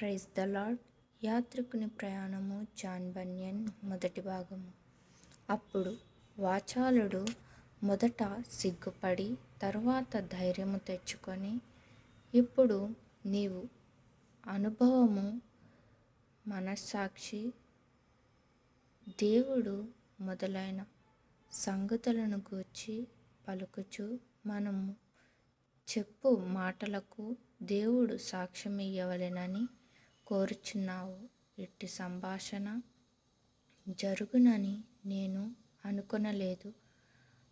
Praise the lord. యాత్రికుని ప్రయాణము John Bunyan మొదటి భాగము. అప్పుడు వాచాలుడు మొదట సిగ్గుపడి తరువాత ధైర్యము తెచ్చుకొని, ఇప్పుడు నీవు అనుభవము, మనస్సాక్షి, దేవుడు మొదలైన సంగతులను గూర్చి పలుకుచు మనము చెప్పు మాటలకు దేవుడు సాక్ష్యమియ్యవలెనని కోరుచున్నావు. ఇట్టి సంభాషణ జరుగునని నేను అనుకొనలేదు.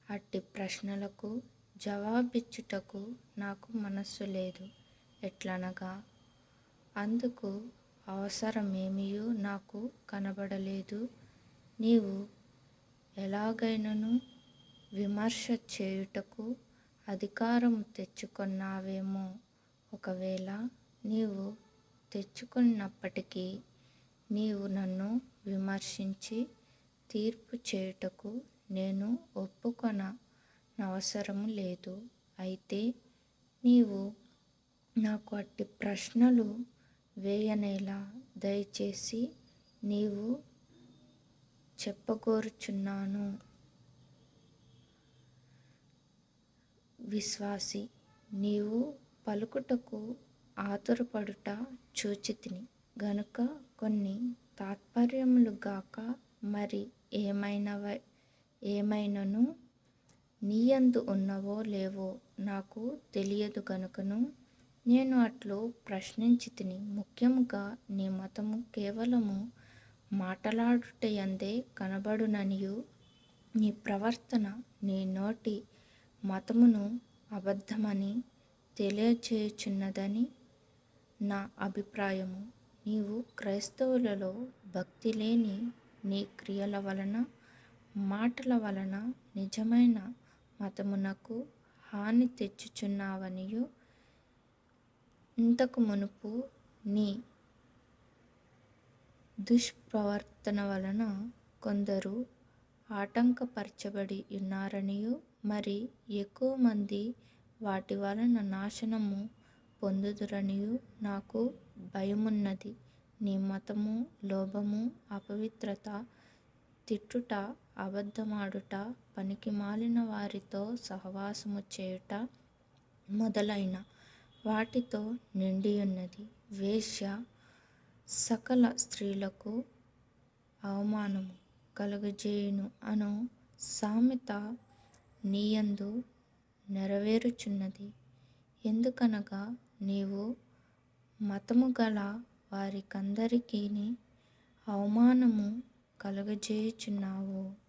అట్టి ప్రశ్నలకు జవాబిచ్చుటకు నాకు మనస్సు లేదు. ఎట్లనగా అందుకు అవసరమేమియూ నాకు కనబడలేదు. నీవు ఎలాగైనను విమర్శ చేయుటకు అధికారము తెచ్చుకొన్నావేమో. ఒకవేళ నీవు తెచ్చుకొన్నప్పటికీ నీవు నన్ను విమర్శించి తీర్పు చేయుటకు నేను ఒప్పుకొననవసరము లేదు. అయితే నీవు నాకు అట్టి ప్రశ్నలు వేయనేలా దయచేసి నీవు చెప్పగోరుచున్నాను. విశ్వాసి, నీవు పలుకుటకు ఆతురపడుట చూచితిని గనుక కొన్ని తాత్పర్యములు గాక మరి ఏమైనను నీయందు ఉన్నవో లేవో నాకు తెలియదు గనుకను నేను అట్లు ప్రశ్నించితిని. ముఖ్యముగా నీ మతము కేవలము మాటలాడుటయందే కనబడుననియు, నీ ప్రవర్తన నీ నోటి మతమును అబద్ధమని తెలియచేయుచున్నదని నా అభిప్రాయము. నీవు క్రైస్తవులలో భక్తి లేని నీ క్రియల వలన, మాటల వలన నిజమైన మతమునకు హాని తెచ్చుచున్నావనియు, ఇంతకు మునుపు నీ దుష్ప్రవర్తన వలన కొందరు ఆటంకపరచబడి ఉన్నారనియు, మరి ఎక్కువ మంది వాటి వలన నాశనము పొందుదురనియు నాకు భయమున్నది. నీ మతము, లోభము, అపవిత్రత, తిట్టుట, అబద్ధమాడుట, పనికిమాలిన వారితో సహవాసము చేయుట మొదలైన వాటితో నిండియున్నది. వేశ్య సకల స్త్రీలకు అవమానము కలుగజేయును అను సామెత నీయందు నెరవేరుచున్నది. ఎందుకనగా నీవు మతము గల వారికందరికిని అవమానము కలుగజేయుచున్నావు.